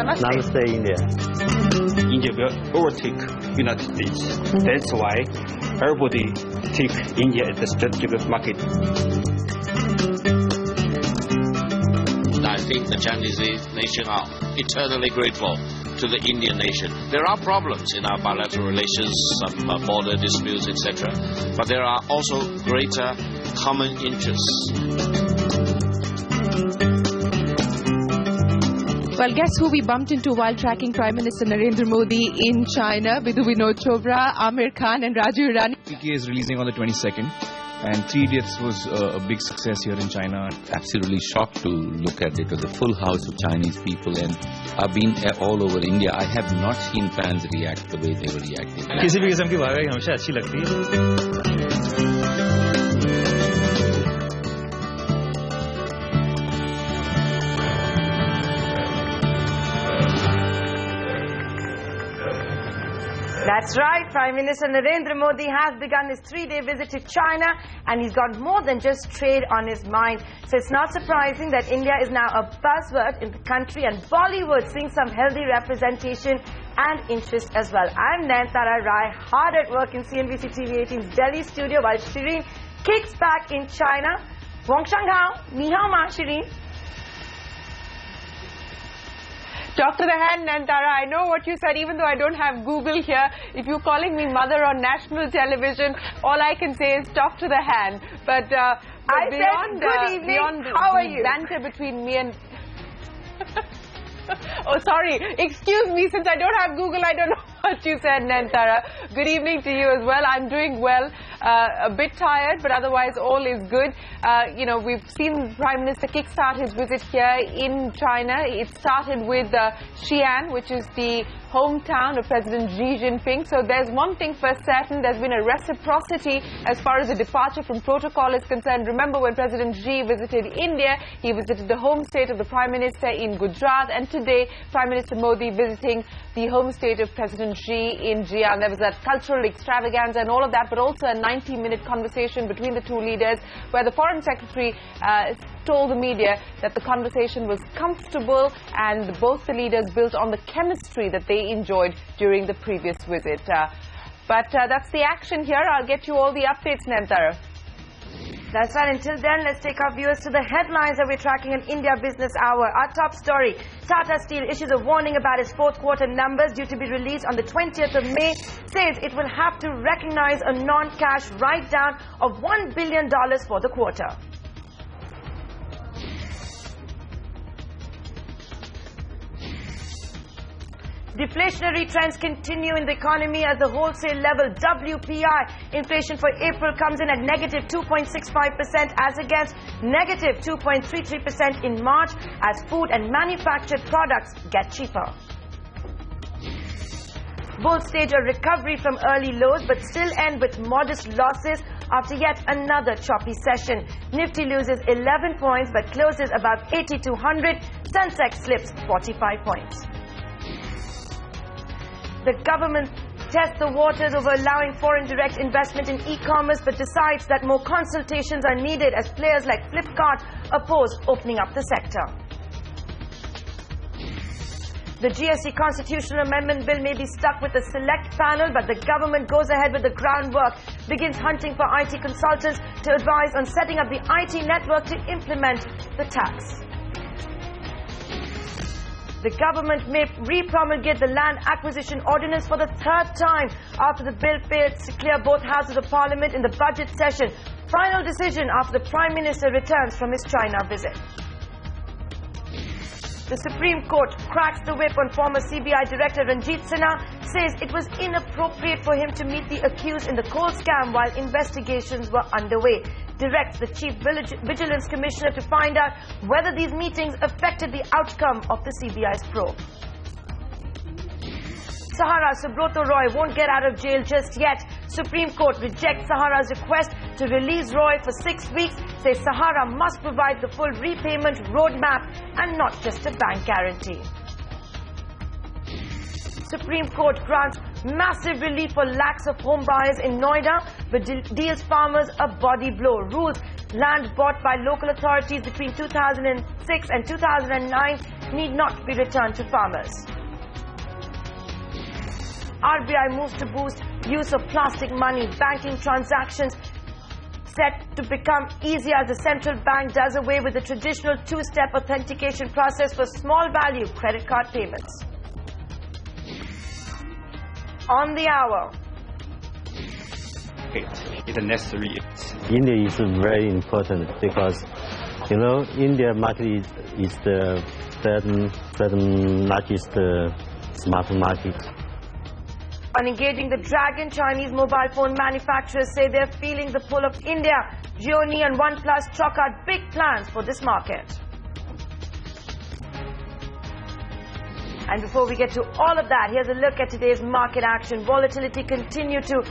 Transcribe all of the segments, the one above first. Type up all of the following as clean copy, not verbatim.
Namaste. Namaste, India. India will overtake United States. That's why everybody take India as the strategic market. I think the Chinese nation are eternally grateful to the Indian nation. There are problems in our bilateral relations, some border disputes, etc. But there are also greater common interests. Well, guess who we bumped into while tracking Prime Minister Narendra Modi in China? Vidhu Vinod Chopra, Amir Khan and Raju Irani. PK is releasing on the 22nd. And Three Idiots was a big success here in China. Absolutely shocked to look at it. It was a full house of Chinese people, and I've been all over India. I have not seen fans react the way they were reacting. किसी भी किस्म की भागाई हमेशा अच्छी लगती है. That's right, Prime Minister Narendra Modi has begun his 3-day visit to China, and he's got more than just trade on his mind. So it's not surprising that India is now a buzzword in the country, and Bollywood seeing some healthy representation and interest as well. I'm Nayanthara Rai, hard at work in CNBC TV 18's Delhi studio, while Shireen kicks back in China. Wong Shang Hao, Ni Hao Ma, Shireen. Talk to the hand, Nantara. I know what you said, even though I don't have Google here. If you're calling me mother on national television, all I can say is talk to the hand. But beyond, good evening. Beyond How are you? Banter between me and... Oh, sorry. Excuse me. Since I don't have Google, I don't know what you said, Nantara. Good evening to you as well. I'm doing well. A bit tired, but otherwise all is good. You know, we've seen Prime Minister kickstart his visit here in China. It started with Xi'an, which is the hometown of President Xi Jinping. So there's one thing for certain, there's been a reciprocity as far as the departure from protocol is concerned. Remember when President Xi visited India, he visited the home state of the Prime Minister in Gujarat, and today Prime Minister Modi visiting the home state of President Xi in Xi'an. There was that cultural extravaganza and all of that, but also a 90-minute conversation between the two leaders where the Foreign Secretary told the media that the conversation was comfortable and both the leaders built on the chemistry that they enjoyed during the previous visit. But that's the action here. I'll get you all the updates, Nantara. That's right. Until then, let's take our viewers to the headlines that we're tracking in India Business Hour. Our top story, Tata Steel issues a warning about its fourth quarter numbers due to be released on the 20th of May. Says it will have to recognize a non-cash write-down of $1 billion for the quarter. Deflationary trends continue in the economy at the wholesale level. WPI inflation for April comes in at negative 2.65% as against negative 2.33% in March as food and manufactured products get cheaper. Bulls stage a recovery from early lows but still end with modest losses after yet another choppy session. Nifty loses 11 points but closes above 8,200. Sensex slips 45 points. The government tests the waters over allowing foreign direct investment in e-commerce but decides that more consultations are needed as players like Flipkart oppose opening up the sector. The GST Constitutional Amendment Bill may be stuck with a select panel, but the government goes ahead with the groundwork, begins hunting for IT consultants to advise on setting up the IT network to implement the tax. The government may re-promulgate the Land Acquisition Ordinance for the third time after the bill failed to clear both houses of Parliament in the budget session. Final decision after the Prime Minister returns from his China visit. The Supreme Court cracks the whip on former CBI Director Ranjit Sinha, says it was inappropriate for him to meet the accused in the coal scam while investigations were underway. Directs the Chief Vigilance Commissioner to find out whether these meetings affected the outcome of the CBI's probe. Sahara Subroto Roy won't get out of jail just yet. Supreme Court rejects Sahara's request to release Roy for 6 weeks, says Sahara must provide the full repayment roadmap and not just a bank guarantee. Supreme Court grants massive relief for lakhs of home buyers in Noida, but deals farmers a body blow. Rules land bought by local authorities between 2006 and 2009 need not be returned to farmers. RBI moves to boost use of plastic money. Banking transactions set to become easier as the central bank does away with the traditional two-step authentication process for small value credit card payments. On the hour. It's necessary. India is very important because, you know, India market is the third largest smartphone market. On engaging the Dragon, Chinese mobile phone manufacturers say they're feeling the pull of India. Xiaomi and OnePlus chalk out big plans for this market. And before we get to all of that, here's a look at today's market action. Volatility continued to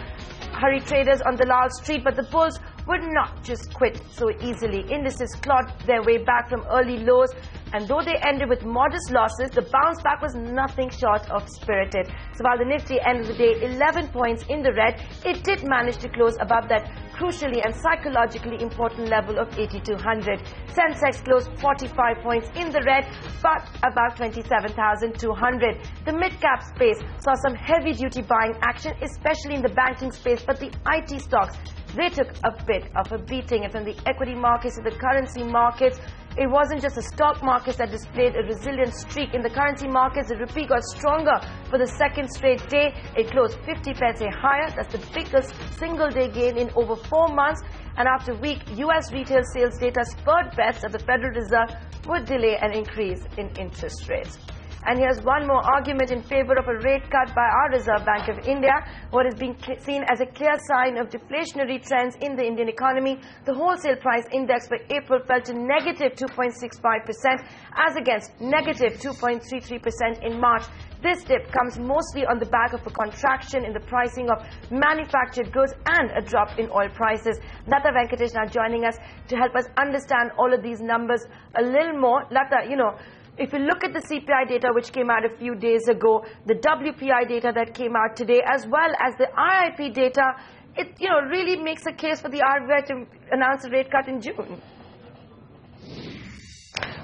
hurry traders on the Lal Street, but the bulls would not just quit so easily. Indices clawed their way back from early lows, and though they ended with modest losses, the bounce back was nothing short of spirited. So while the Nifty ended the day 11 points in the red, it did manage to close above that crucially and psychologically important level of 8,200. Sensex closed 45 points in the red, but about 27,200. The mid-cap space saw some heavy-duty buying action, especially in the banking space, but the IT stocks, they took a bit of a beating. And from the equity markets to the currency markets, it wasn't just the stock markets that displayed a resilient streak. In the currency markets, the rupee got stronger for the second straight day. It closed 50 paise higher. That's the biggest single-day gain in over 4 months. And after weak U.S. retail sales data spurred bets that the Federal Reserve would delay an increase in interest rates. And here's one more argument in favor of a rate cut by our Reserve Bank of India. What is being seen as a clear sign of deflationary trends in the Indian economy. The wholesale price index for April fell to negative 2.65% as against negative 2.33% in March. This dip comes mostly on the back of a contraction in the pricing of manufactured goods and a drop in oil prices. Lata Venkatesh now joining us to help us understand all of these numbers a little more. Lata, you know, if you look at the CPI data which came out a few days ago, the WPI data that came out today, as well as the IIP data, it really makes a case for the RBI to announce a rate cut in June.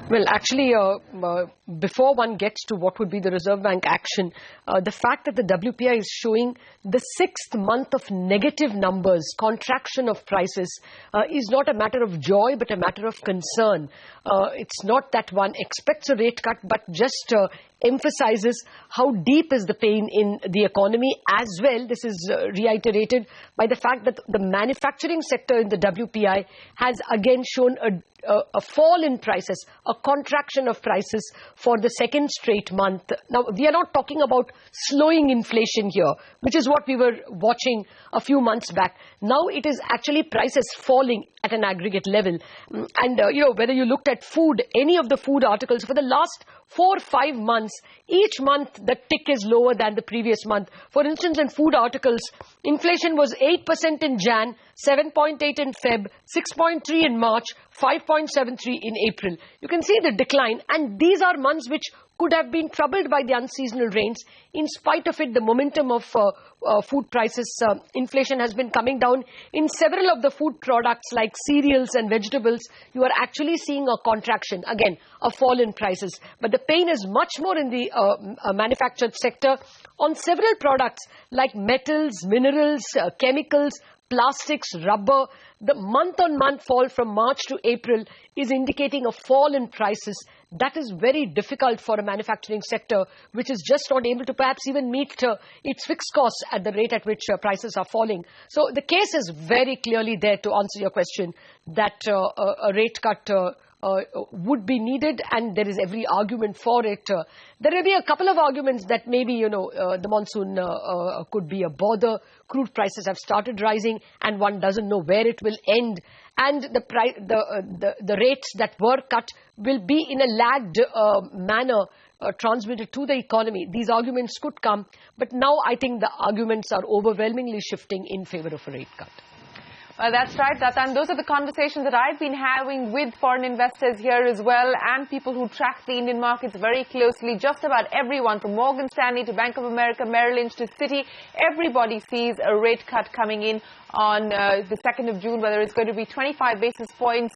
Well, actually, before one gets to what would be the Reserve Bank action, the fact that the WPI is showing the 6th month of negative numbers, contraction of prices, is not a matter of joy, but a matter of concern. It's not that one expects a rate cut, but just emphasizes how deep is the pain in the economy. As well, this is reiterated by the fact that the manufacturing sector in the WPI has again shown a fall in prices, a contraction of prices for the second straight month. Now, we are not talking about slowing inflation here, which is what we were watching a few months back. Now it is actually prices falling at an aggregate level. And, whether you looked at food, any of the food articles, for the last 4 or 5 months, each month the tick is lower than the previous month. For instance, in food articles, inflation was 8% in Jan, 7.8 in Feb, 6.3 in March, 5.73 in April. You can see the decline, and these are months which could have been troubled by the unseasonal rains. In spite of it, the momentum of food prices, inflation has been coming down. In several of the food products like cereals and vegetables, you are actually seeing a contraction, again, a fall in prices. But the pain is much more in the manufactured sector. On several products like metals, minerals, chemicals, plastics, rubber, the month-on-month fall from March to April is indicating a fall in prices. That is very difficult for a manufacturing sector, which is just not able to perhaps even meet its fixed costs at the rate at which prices are falling. So the case is very clearly there, to answer your question, that a rate cut would be needed, and there is every argument for it. There may be a couple of arguments that maybe, the monsoon could be a bother. Crude prices have started rising, and one doesn't know where it will end. And the rates that were cut will be in a lagged manner transmitted to the economy. These arguments could come, but now I think the arguments are overwhelmingly shifting in favor of a rate cut. That's right, Tata. And those are the conversations that I've been having with foreign investors here as well, and people who track the Indian markets very closely. Just about everyone, from Morgan Stanley to Bank of America, Merrill Lynch to Citi, everybody sees a rate cut coming in on the 2nd of June. Whether it's going to be 25 basis points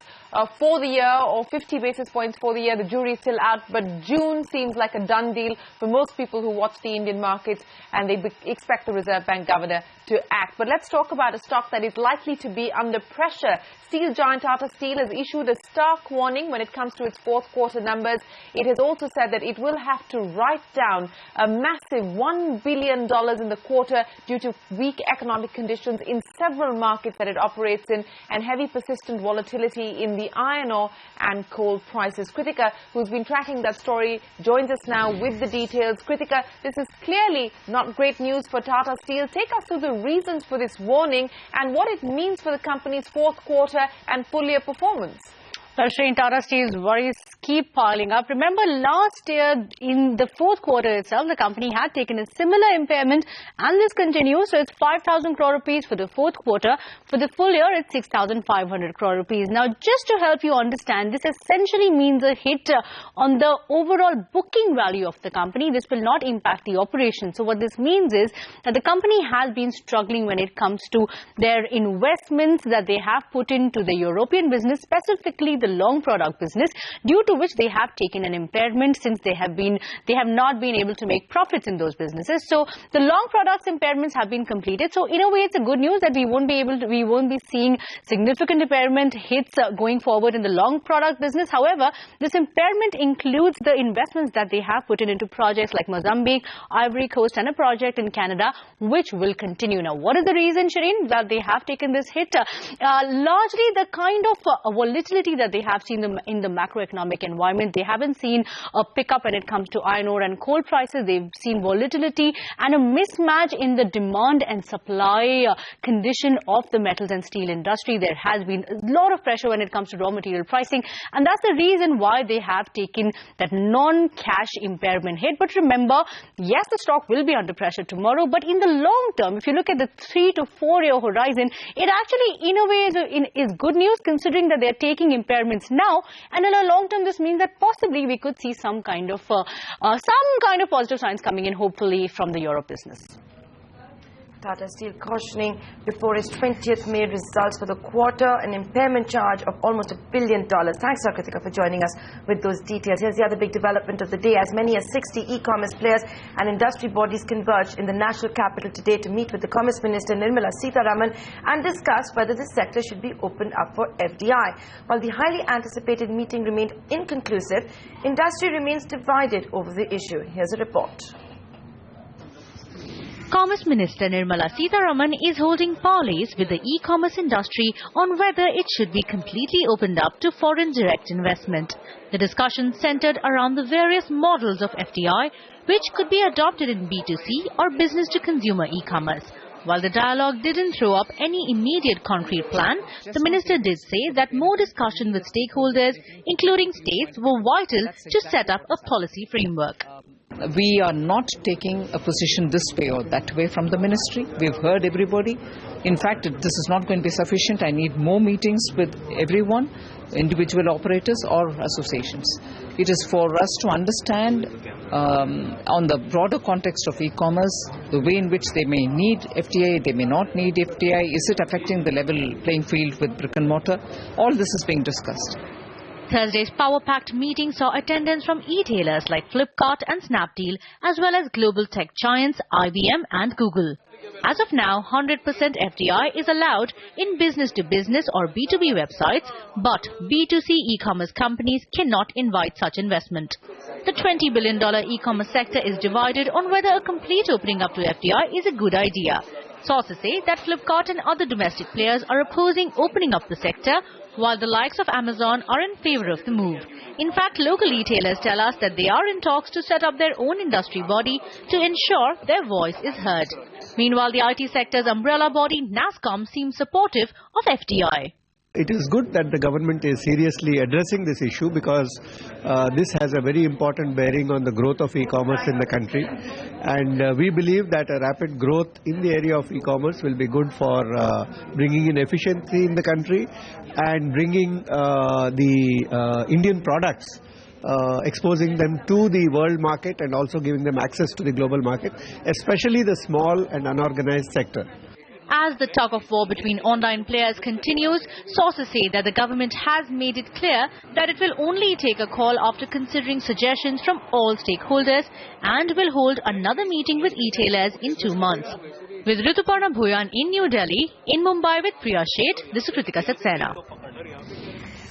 for the year or 50 basis points for the year, the jury is still out. But June seems like a done deal for most people who watch the Indian markets, and they expect the Reserve Bank governor to act. But let's talk about a stock that is likely to be under pressure. Steel giant Tata Steel has issued a stark warning when it comes to its fourth quarter numbers. It has also said that it will have to write down a massive $1 billion in the quarter due to weak economic conditions in several markets that it operates in and heavy persistent volatility in the iron ore and coal prices. Kritika, who's been tracking that story, joins us now with the details. Kritika, this is clearly not great news for Tata Steel. Take us through the reasons for this warning and what it means for the company's fourth quarter and full year performance. Shri, Tata Steel's worries keep piling up. Remember, last year in the fourth quarter itself, the company had taken a similar impairment, and this continues. So it's 5,000 crore rupees for the fourth quarter. For the full year, it's 6,500 crore rupees. Now, just to help you understand, this essentially means a hit on the overall booking value of the company. This will not impact the operation. So what this means is that the company has been struggling when it comes to their investments that they have put into the European business, specifically the long product business, due to which they have taken an impairment since they have not been able to make profits in those businesses. So the long products impairments have been completed. So in a way, it's a good news that we won't be seeing significant impairment hits going forward in the long product business. However, this impairment includes the investments that they have put into projects like Mozambique, Ivory Coast, and a project in Canada, which will continue. Now, what is the reason, Shireen, that they have taken this hit? Largely the kind of volatility that they have seen in the macroeconomic environment. They haven't seen a pickup when it comes to iron ore and coal prices. They've seen volatility and a mismatch in the demand and supply condition of the metals and steel industry. There has been a lot of pressure when it comes to raw material pricing, and that's the reason why they have taken that non-cash impairment hit. But remember, yes, the stock will be under pressure tomorrow, but in the long term, if you look at the 3 to 4 year horizon, it actually in a way is good news, considering that they're taking impairments now, and in a long term this means that possibly we could see some kind of positive signs coming in, hopefully, from the Europe business. Tata Steel cautioning before its 20th May results for the quarter, an impairment charge of almost $1 billion. Thanks, Kritika, for joining us with those details. Here's the other big development of the day. As many as 60 e-commerce players and industry bodies converged in the national capital today to meet with the Commerce Minister Nirmala Sitharaman and discuss whether this sector should be opened up for FDI. While the highly anticipated meeting remained inconclusive, industry remains divided over the issue. Here's a report. Commerce Minister Nirmala Sitharaman is holding parleys with the e-commerce industry on whether it should be completely opened up to foreign direct investment. The discussion centered around the various models of FDI which could be adopted in B2C or business-to-consumer e-commerce. While the dialogue didn't throw up any immediate concrete plan, the minister did say that more discussion with stakeholders, including states, were vital to set up a policy framework. We are not taking a position this way or that way from the ministry. We've heard everybody. In fact, this is not going to be sufficient. I need more meetings with everyone, individual operators or associations. It is for us to understand on the broader context of e-commerce, the way in which they may need FDI, they may not need FDI. Is it affecting the level playing field with brick and mortar? All this is being discussed. Thursday's power-packed meeting saw attendance from e-tailers like Flipkart and Snapdeal, as well as global tech giants IBM and Google. As of now, 100% FDI is allowed in business-to-business or B2B websites, but B2C e-commerce companies cannot invite such investment. The $20 billion e-commerce sector is divided on whether a complete opening up to FDI is a good idea. Sources say that Flipkart and other domestic players are opposing opening up the sector, while the likes of Amazon are in favor of the move. In fact, local retailers tell us that they are in talks to set up their own industry body to ensure their voice is heard. Meanwhile, the IT sector's umbrella body, NASSCOM, seems supportive of FDI. It is good that the government is seriously addressing this issue because this has a very important bearing on the growth of e-commerce in the country, and we believe that a rapid growth in the area of e-commerce will be good for bringing in efficiency in the country and bringing the Indian products, exposing them to the world market and also giving them access to the global market, especially the small and unorganized sector. As the tug of war between online players continues, sources say that the government has made it clear that it will only take a call after considering suggestions from all stakeholders and will hold another meeting with e-tailers in 2 months. With Rituparna Bhuyan in New Delhi, in Mumbai with Priya Sheth, this is Kritika Saxena.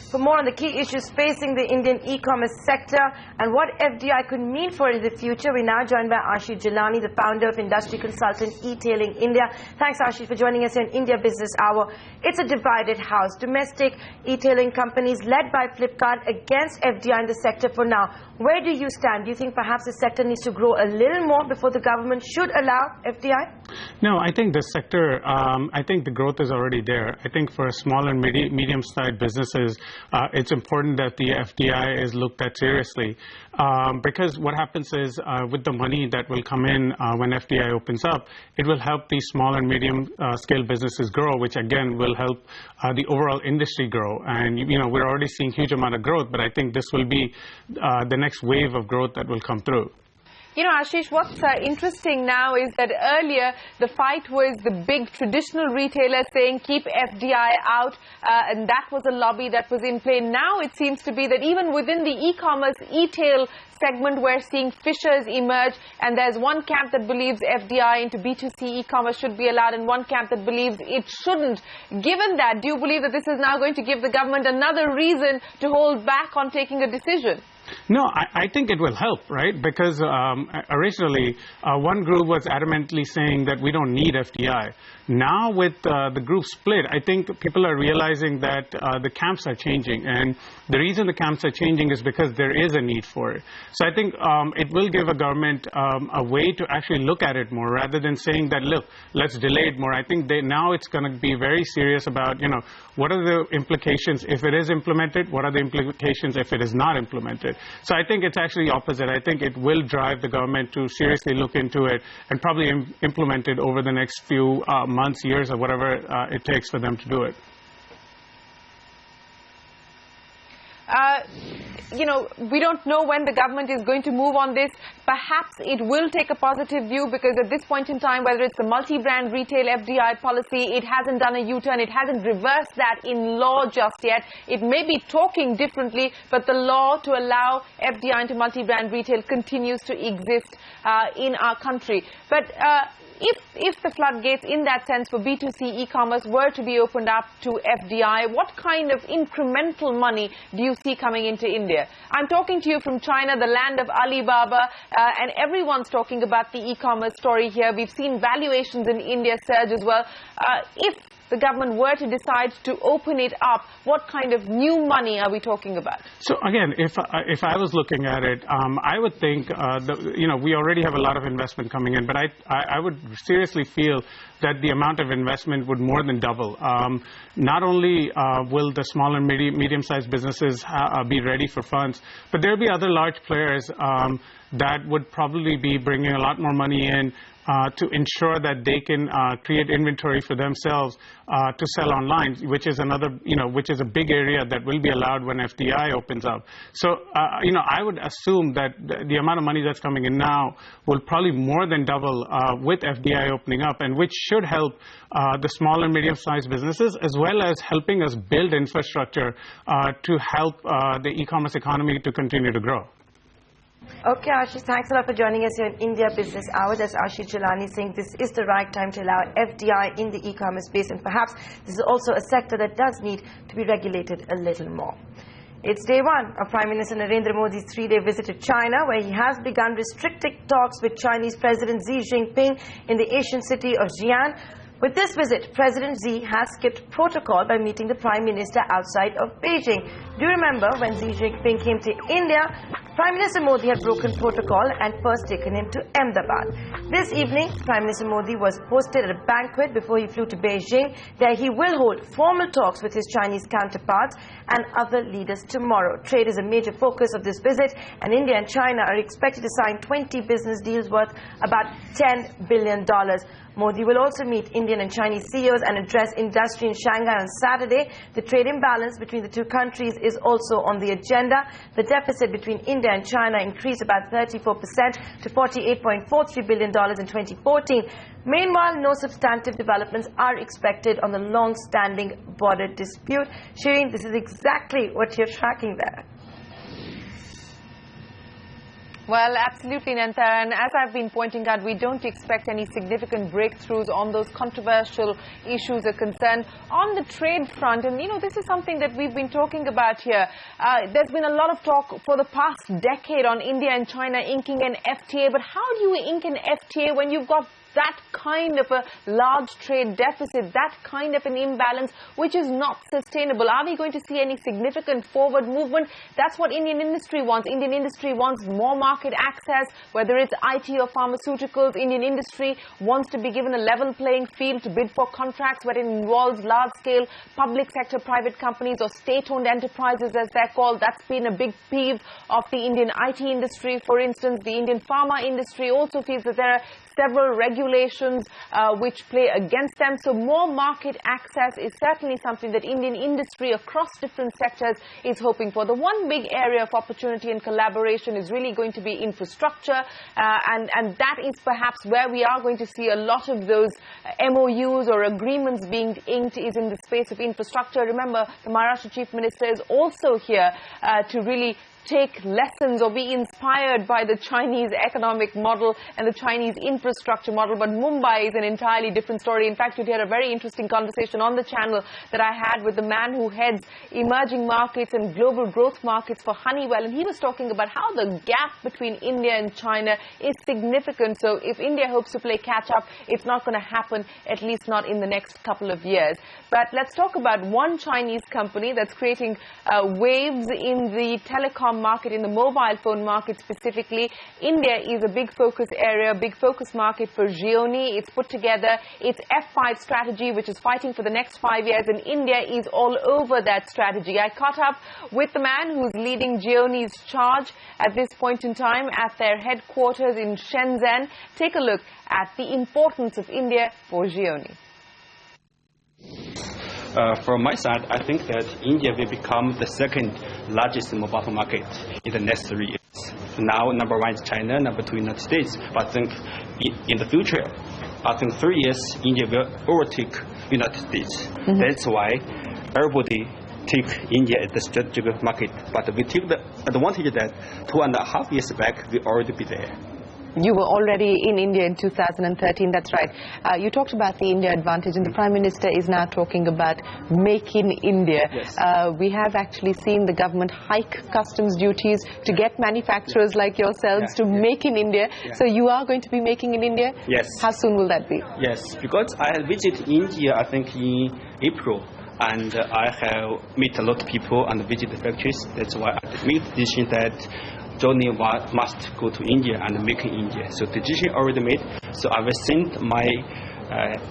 For more on the key issues facing the Indian e-commerce sector and what FDI could mean for it in the future, we're now joined by Ashish Jilani, the founder of industry consultant E-Tailing India. Thanks, Ashish, for joining us here in India Business Hour. It's a divided house. Domestic e-tailing companies led by Flipkart against FDI in the sector for now. Where do you stand? Do you think perhaps the sector needs to grow a little more before the government should allow FDI? No, I think the sector, I think the growth is already there. I think for small and medium-sized businesses, it's important that the FDI is looked at seriously because what happens is with the money that will come in when FDI opens up, it will help these small and medium-scale businesses grow, which again will help the overall industry grow. And we're already seeing huge amount of growth, but I think this will be the next wave of growth that will come through. You know, Ashish, what's interesting now is that earlier the fight was the big traditional retailers saying keep FDI out, and that was a lobby that was in play. Now it seems to be that even within the e-commerce, e-tail segment, we're seeing fissures emerge, and there's one camp that believes FDI into B2C e-commerce should be allowed and one camp that believes it shouldn't. Given that, do you believe that this is now going to give the government another reason to hold back on taking a decision? No, I think it will help, right? Because originally, one group was adamantly saying that we don't need FDI. Now with the group split, I think people are realizing that the camps are changing. And the reason the camps are changing is because there is a need for it. So I think it will give a government a way to actually look at it more rather than saying that, look, let's delay it more. I think now it's going to be very serious about, what are the implications if it is implemented? What are the implications if it is not implemented? So I think it's actually the opposite. I think it will drive the government to seriously look into it and probably implement it over the next few months, years, or whatever it takes for them to do it. We don't know when the government is going to move on this. Perhaps it will take a positive view because at this point in time, whether it's the multi-brand retail FDI policy, it hasn't done a U-turn. It hasn't reversed that in law just yet. It may be talking differently, but the law to allow FDI into multi-brand retail continues to exist in our country. But if the floodgates in that sense for B2C e-commerce were to be opened up to FDI, what kind of incremental money do you see coming into India? I'm talking to you from China, the land of Alibaba, and everyone's talking about the e-commerce story here. We've seen valuations in India surge as well. If the government were to decide to open it up, what kind of new money are we talking about? So again, if I was looking at it, I would think we already have a lot of investment coming in, but I would seriously feel that the amount of investment would more than double. Not only will the small and medium-sized businesses be ready for funds, but there'll be other large players that would probably be bringing a lot more money in to ensure that they can create inventory for themselves to sell online, which is another, which is a big area that will be allowed when FDI opens up. So, I would assume that the amount of money that's coming in now will probably more than double with FDI opening up, and which should help the small and medium-sized businesses, as well as helping us build infrastructure to help the e-commerce economy to continue to grow. Okay, Ashish, thanks a lot for joining us here in India Business Hour. That's Ashish Jilani saying this is the right time to allow FDI in the e-commerce space, and perhaps this is also a sector that does need to be regulated a little more. It's day one of Prime Minister Narendra Modi's 3-day visit to China, where he has begun restricting talks with Chinese President Xi Jinping in the Asian city of Xi'an. With this visit, President Xi has skipped protocol by meeting the Prime Minister outside of Beijing. Do you remember when Xi Jinping came to India, Prime Minister Modi had broken protocol and first taken him to Ahmedabad. This evening, Prime Minister Modi was hosted at a banquet before he flew to Beijing. There he will hold formal talks with his Chinese counterparts and other leaders tomorrow. Trade is a major focus of this visit, and India and China are expected to sign 20 business deals worth about $10 billion. Modi will also meet Indian and Chinese CEOs and address industry in Shanghai on Saturday. The trade imbalance between the two countries is also on the agenda. The deficit between India and China increased about 34% to $48.43 billion in 2014. Meanwhile, no substantive developments are expected on the long-standing border dispute. Shireen, this is exactly what you're tracking there. Well, absolutely, Nantara. And as I've been pointing out, we don't expect any significant breakthroughs on those controversial issues are concerned. On the trade front, and this is something that we've been talking about here. There's been a lot of talk for the past decade on India and China inking an FTA. But how do you ink an FTA when you've got that kind of a large trade deficit, that kind of an imbalance, which is not sustainable? Are we going to see any significant forward movement? That's what Indian industry wants. Indian industry wants more market access, whether it's IT or pharmaceuticals. Indian industry wants to be given a level playing field to bid for contracts where it involves large-scale public sector, private companies or state-owned enterprises, as they're called. That's been a big peeve of the Indian IT industry. For instance, the Indian pharma industry also feels that there are several regulations which play against them. So more market access is certainly something that Indian industry across different sectors is hoping for. The one big area of opportunity and collaboration is really going to be infrastructure, and that is perhaps where we are going to see a lot of those MOUs or agreements being inked, is in the space of infrastructure. Remember, the Maharashtra Chief Minister is also here to really take lessons or be inspired by the Chinese economic model and the Chinese infrastructure model. But Mumbai is an entirely different story. In fact, you'd hear a very interesting conversation on the channel that I had with the man who heads emerging markets and global growth markets for Honeywell. And he was talking about how the gap between India and China is significant. So if India hopes to play catch up, it's not going to happen, at least not in the next couple of years. But let's talk about one Chinese company that's creating waves in the telecom market, in the mobile phone market specifically. India is a big focus area, big focus market for Xiaomi. It's put together its F5 strategy, which is fighting for the next 5 years, and India is all over that strategy. I caught up with the man who's leading Xiaomi's charge at this point in time at their headquarters in Shenzhen. Take a look at the importance of India for Xiaomi. From my side, I think that India will become the second largest mobile phone market in the next 3 years. Now, number one is China, number two, United States. But I think in the future, I think 3 years, India will overtake United States. That's why everybody take India as the strategic market. But we take the advantage that 2.5 years back, we already be there. You were already in India in 2013, that's right. You talked about the India advantage, and the Prime Minister is now talking about Make in India. Yes. We have actually seen the government hike customs duties to get manufacturers like yourselves to make in India. So you are going to be making in India? Yes. How soon will that be? Yes, because I visited India, I think, in April. And I have met a lot of people and visit the factories. That's why I made the decision that Johnny must go to India and make in India. So the decision already made. So I will send my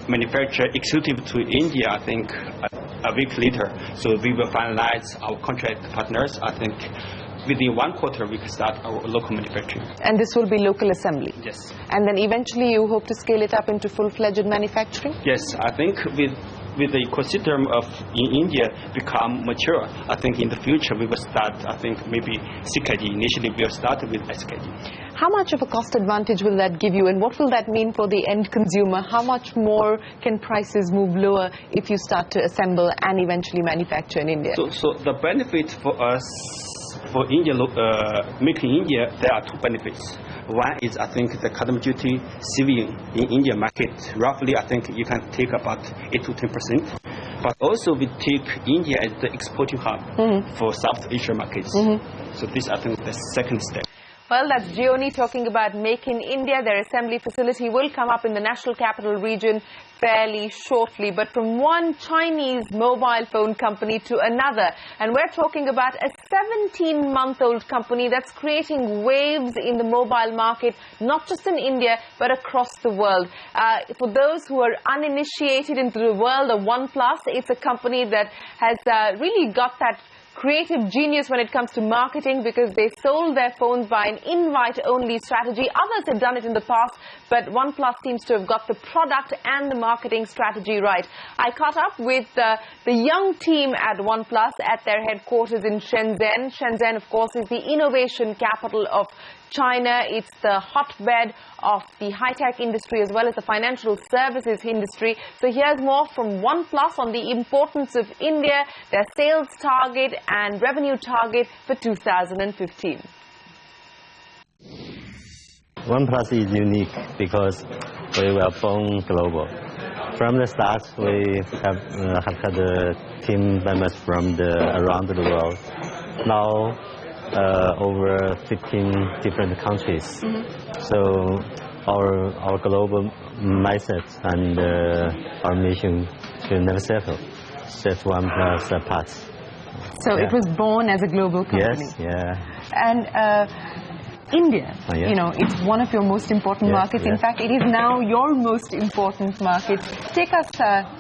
manufacturer executive to India, I think, a week later. So we will finalize our contract partners. I think within 1 quarter we can start our local manufacturing. And this will be local assembly? Yes. And then eventually you hope to scale it up into full-fledged manufacturing? Yes, I think with the ecosystem of in India become mature, I think in the future we will start, I think maybe CKD. Initially we will start with SKD. How much of a cost advantage will that give you, and what will that mean for the end consumer? How much more can prices move lower if you start to assemble and eventually manufacture in India? So the benefit for us, for India, making India, there are 2 benefits. One is, I think, the custom duty saving in India market. Roughly, I think you can take about 8 to 10%. But also we take India as the exporting hub for South Asia markets. So this, I think, the second step. Well, that's Gioni talking about Make in India. Their assembly facility will come up in the National Capital Region fairly shortly. But from one Chinese mobile phone company to another. And we're talking about a 17-month-old company that's creating waves in the mobile market, not just in India, but across the world. For those who are uninitiated into the world of OnePlus, it's a company that has really got that creative genius when it comes to marketing, because they sold their phones by an invite-only strategy. Others had done it in the past, but OnePlus seems to have got the product and the marketing strategy right. I caught up with the young team at OnePlus at their headquarters in Shenzhen. Shenzhen, of course, is the innovation capital of China. It's the hotbed of the high-tech industry as well as the financial services industry. So here's more from OnePlus on the importance of India, their sales target and revenue target for 2015. OnePlus is unique because we were born global. From the start, we have had team members from around the world. Now, over 15 different countries. So our global mindset and our mission should never settle. Set OnePlus apart. So it was born as a global company. Yes, yeah. And India, yes. You know, it's one of your most important markets. Yes. In fact, it is now your most important market. Take us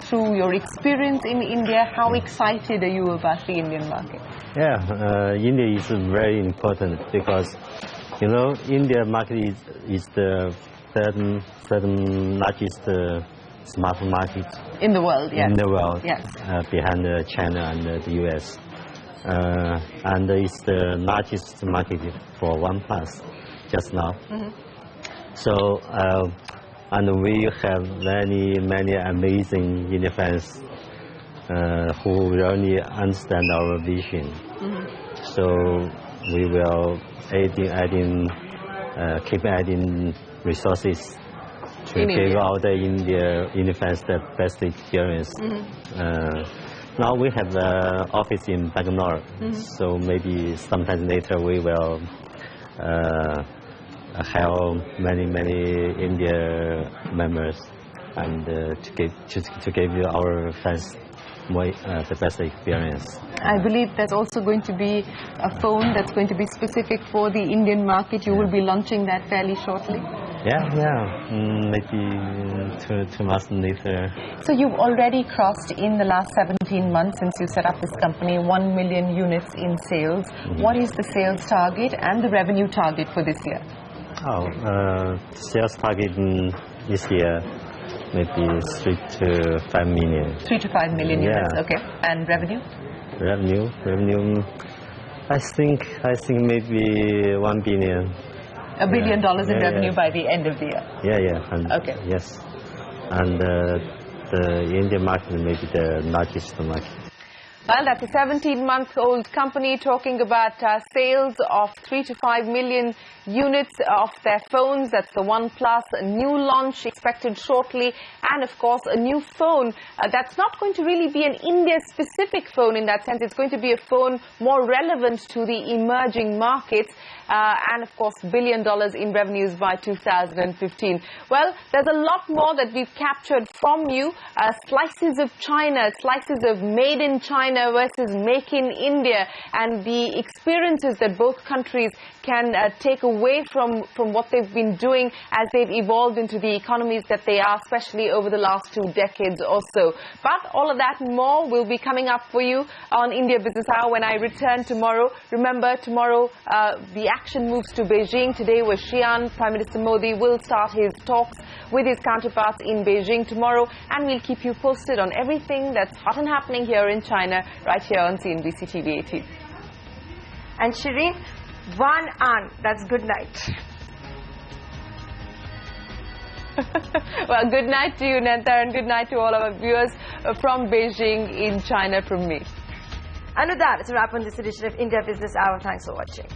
through your experience in India. How excited are you about the Indian market? Yeah, India is very important because, you know, India market is the third largest smartphone market in the world. Yes. In the world, yes. Behind China and the US. And it's the largest market for OnePlus just now. So, and we have many amazing Indian fans who really understand our vision. So we will keep adding resources to give out the Indian fans the best experience. Now we have the office in Bangalore, so maybe sometime later we will have many India members and to give our fans the best experience. I believe there's also going to be a phone that's going to be specific for the Indian market. You will be launching that fairly shortly. Yeah, maybe 2 months later. So you've already crossed in the last 17 months since you set up this company 1 million units in sales. What is the sales target and the revenue target for this year? Sales target this year maybe 3 to 5 million. 3 to 5 million units, okay. And revenue? Revenue, I think maybe 1 billion. $1 billion in revenue by the end of the year. Yeah. And okay. Yes. And the Indian market may be the largest market. Well, that's a 17-month-old company talking about sales of 3 to 5 million units of their phones. That's the OnePlus, a new launch expected shortly, and of course a new phone that's not going to really be an India-specific phone in that sense. It's going to be a phone more relevant to the emerging markets, and of course $1 billion in revenues by 2015. Well, there's a lot more that we've captured from you. Slices of China, slices of made in China versus make in India, and the experiences that both countries can take away from what they've been doing as they've evolved into the economies that they are, especially over the last 2 decades or so. But all of that and more will be coming up for you on India Business Hour when I return tomorrow. Remember, tomorrow the action moves to Beijing. Today was Xi'an. Prime Minister Modi will start his talks with his counterparts in Beijing tomorrow, and we'll keep you posted on everything that's hot and happening here in China, right here on CNBC TV 18. And Shireen, one an, that's good night. Well, good night to you, Nenta, and good night to all our viewers from Beijing in China from me. And with that, it's a wrap on this edition of India Business Hour. Thanks for watching.